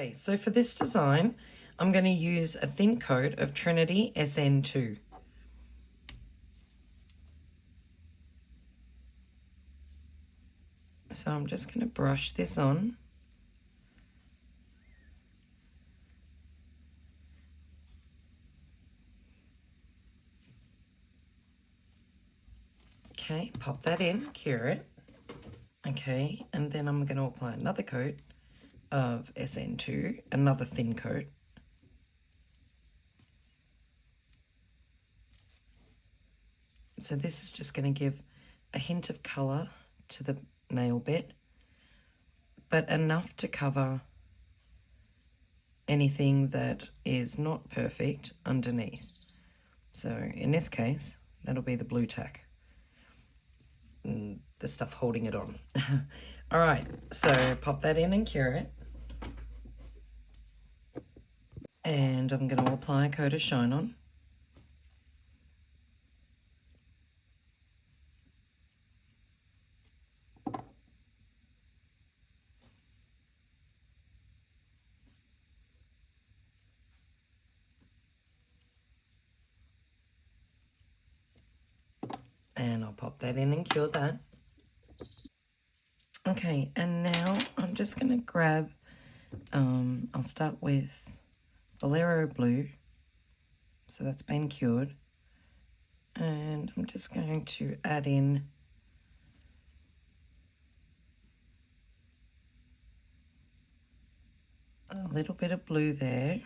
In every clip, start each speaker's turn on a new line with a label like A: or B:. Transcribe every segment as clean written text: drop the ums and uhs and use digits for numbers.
A: Okay, so for this design, I'm going to use a thin coat of Trinity SN2. So I'm just going to brush this on. Okay, pop that in, cure it. Okay, and then I'm going to apply another coat of SN2, another thin coat. So this is just going to give a hint of colour to the nail bit, but enough to cover anything that is not perfect underneath. So in this case, that'll be the blue tack, and the stuff holding it on. All right, so pop that in and cure it. And I'm going to apply a coat of shine on. And I'll pop that in and cure that. Okay, and now I'm just going to grab, I'll start with Bolero Blue. So that's been cured. And I'm just going to add in a little bit of blue there.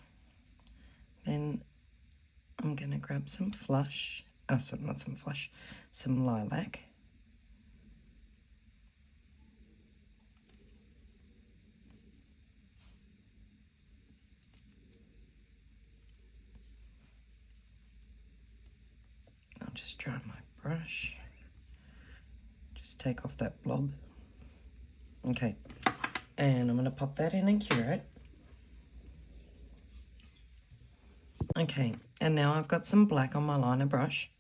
A: Then I'm going to grab some flush, some lilac. I'll just dry my brush. Just take off that blob. Okay, and I'm going to pop that in and cure it. Okay, and now I've got some black on my liner brush.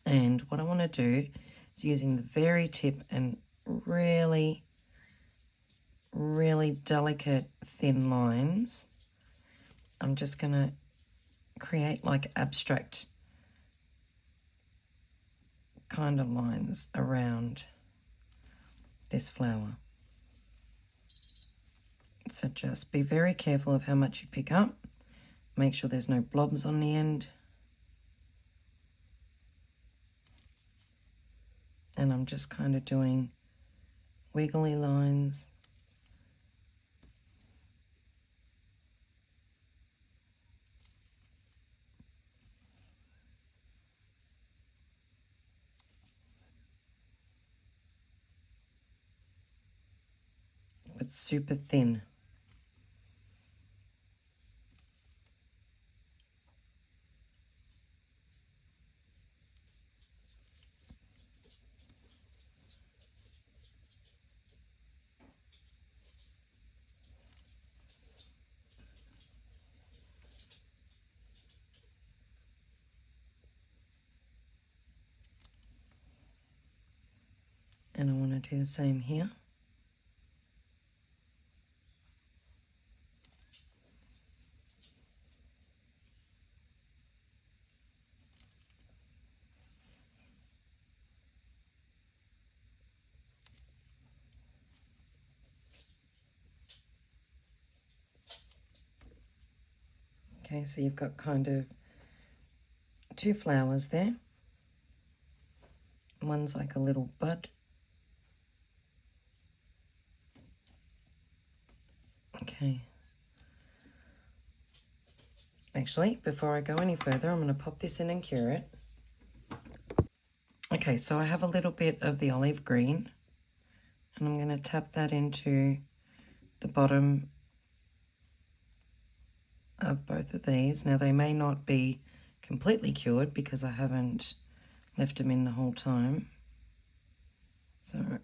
A: And what I want to do is using the very tip and really, really delicate thin lines, I'm just going to create like abstract kind of lines around this flower. So just be very careful of how much you pick up. Make sure there's no blobs on the end. And I'm just kind of doing wiggly lines. But super thin. And I want to do the same here. Okay, so you've got kind of two flowers there. One's like a little bud. Okay. Actually, before I go any further, I'm going to pop this in and cure it. Okay, so I have a little bit of the olive green, and I'm going to tap that into the bottom of both of these. Now, they may not be completely cured because I haven't left them in the whole time. So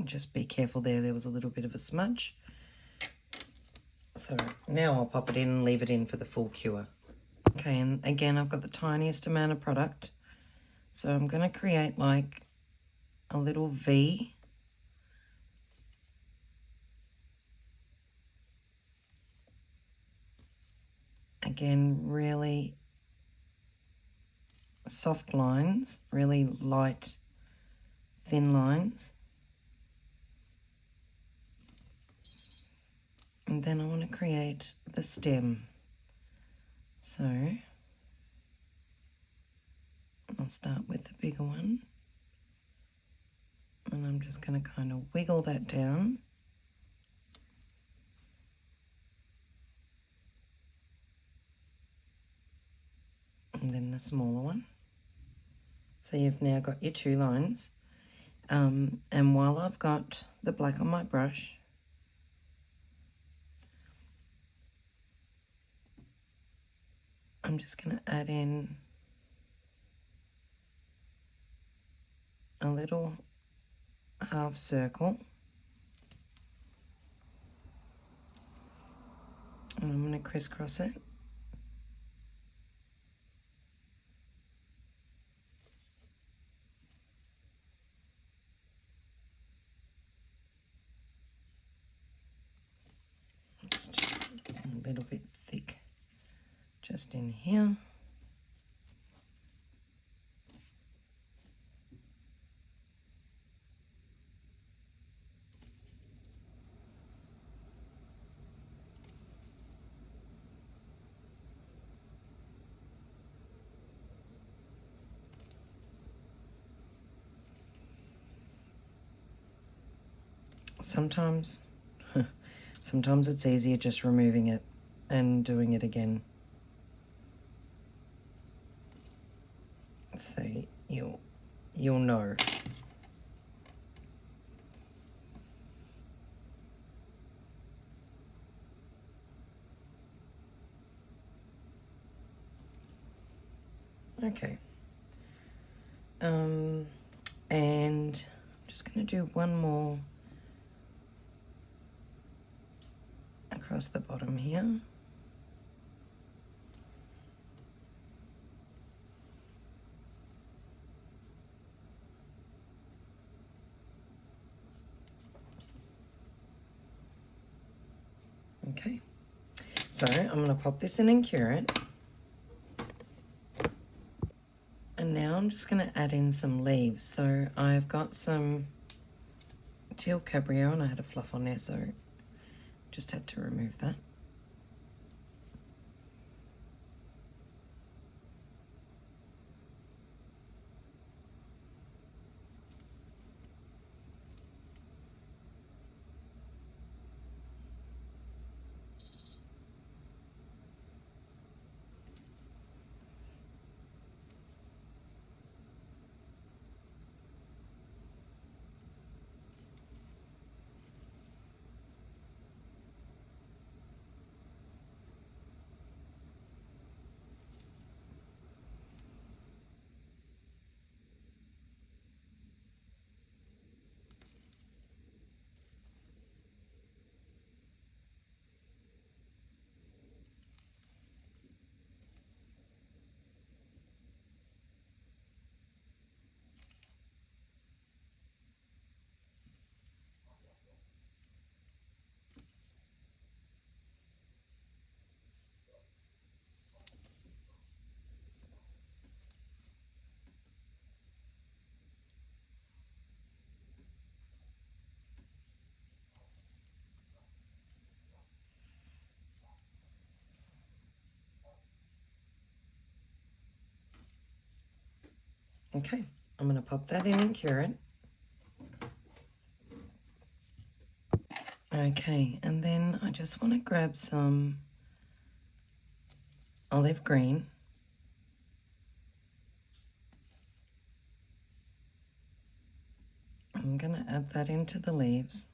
A: just be careful there. There was a little bit of a smudge. So now I'll pop it in and leave it in for the full cure. Okay, and again, I've got the tiniest amount of product. So I'm going to create like a little V. again, really soft lines, really light, thin lines. And then I want to create the stem. So I'll start with the bigger one. And I'm just going to kind of wiggle that down. And then the smaller one. So you've now got your two lines. And while I've got the black on my brush, I'm just going to add in a little half circle. And I'm going to crisscross it. A little bit thick just in here. Sometimes it's easier just removing it and doing it again. So you'll know. Okay. And I'm just going to do one more across the bottom here. Okay, so I'm going to pop this in and cure it. And now I'm just going to add in some leaves. So I've got some teal cabrio and I had a fluff on there, so just had to remove that. Okay, I'm going to pop that in and cure it. Okay, and then I just want to grab some olive green. I'm going to add that into the leaves.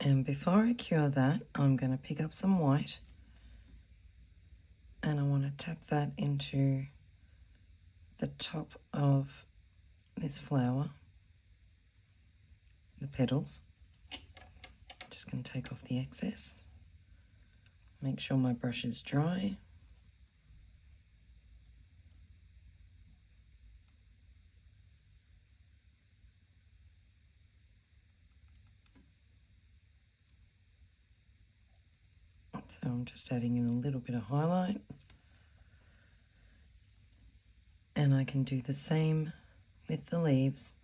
A: And before I cure that, I'm going to pick up some white and I want to tap that into the top of this flower, the petals. Just going to take off the excess. Make sure my brush is dry. So I'm just adding in a little bit of highlight. And I can do the same with the leaves.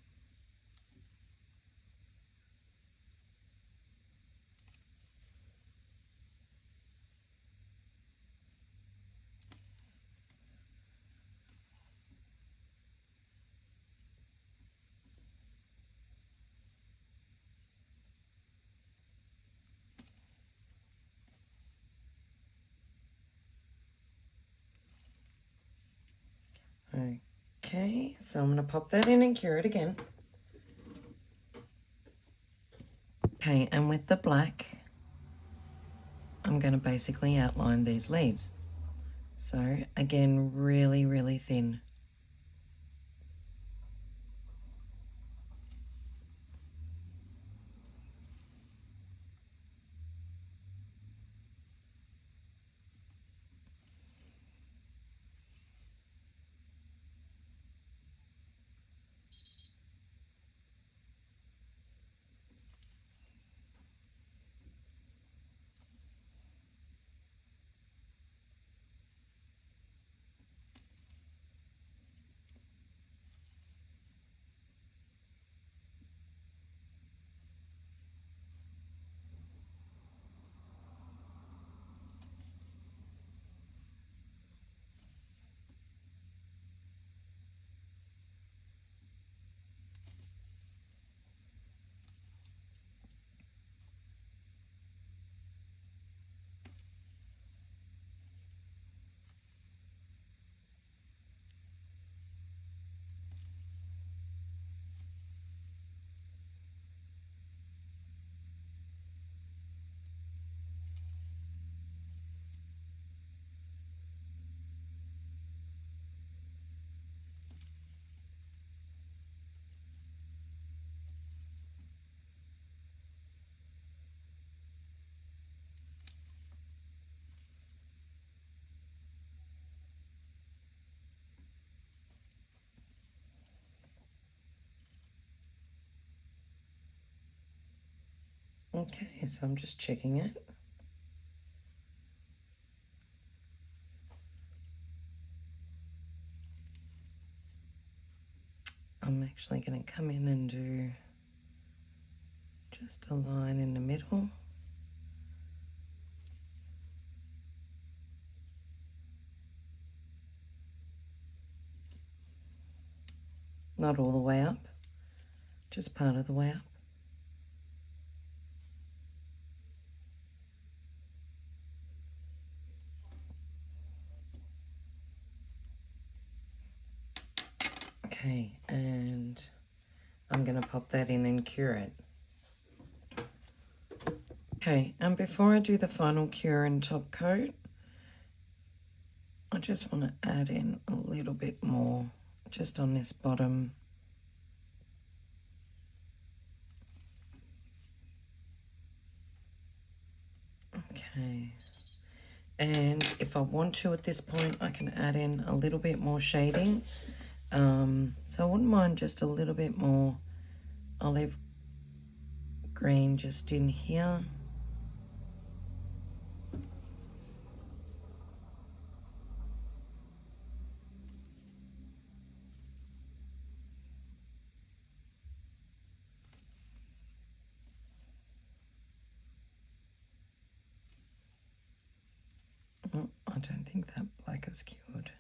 A: Okay, so I'm going to pop that in and cure it again. Okay, and with the black, I'm going to basically outline these leaves. So again, really, really thin. Okay, so I'm just checking it. I'm actually going to come in and do just a line in the middle. Not all the way up, just part of the way up. Okay, and I'm going to pop that in and cure it. Okay, and before I do the final cure and top coat, I just want to add in a little bit more just on this bottom. Okay, and if I want to at this point, I can add in a little bit more shading. So I wouldn't mind just a little bit more olive green just in here. Oh, I don't think that black is cured.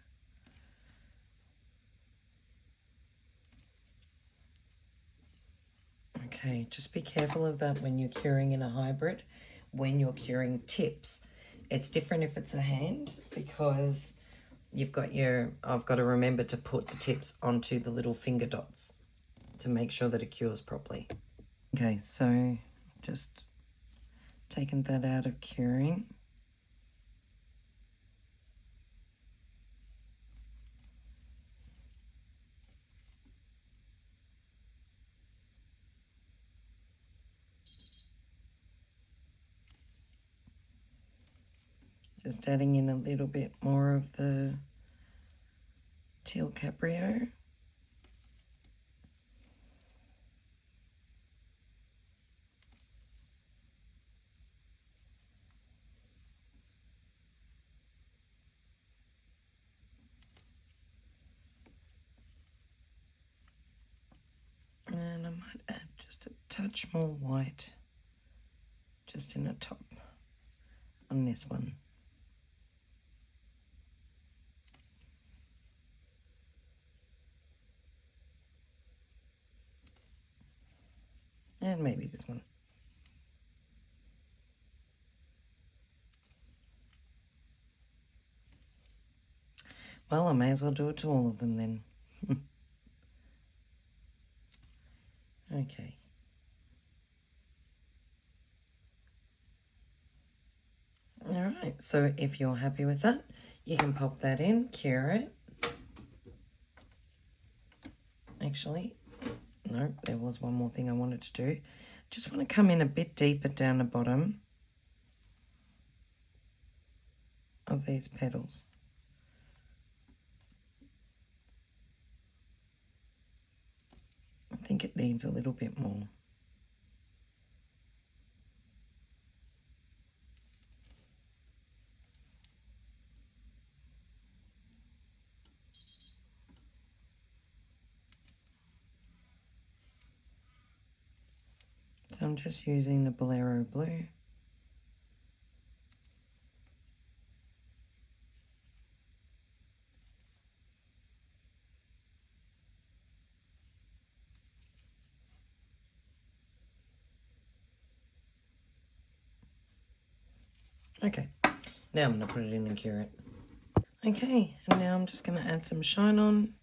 A: Okay, just be careful of that when you're curing in a hybrid. When you're curing tips, it's different if it's a hand because you've got I've got to remember to put the tips onto the little finger dots to make sure that it cures properly. Okay, so just taken that out of curing. Just adding in a little bit more of the teal caprio. And I might add just a touch more white just in the top on this one. And maybe this one. Well, I may as well do it to all of them then. Okay. Alright, so if you're happy with that, you can pop that in, cure it. Actually, no, there was one more thing I wanted to do. Just want to come in a bit deeper down the bottom of these petals. I think it needs a little bit more. So I'm just using the Bolero blue. Okay, now I'm going to put it in and cure it. Okay, and now I'm just going to add some shine on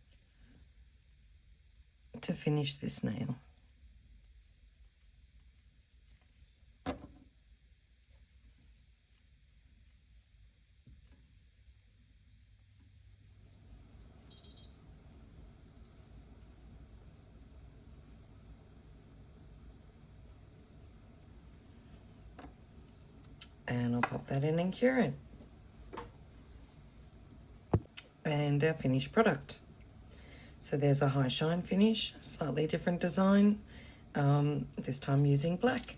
A: to finish this nail. And I'll pop that in and cure it. And our finished product. So there's a high shine finish, slightly different design, this time using black.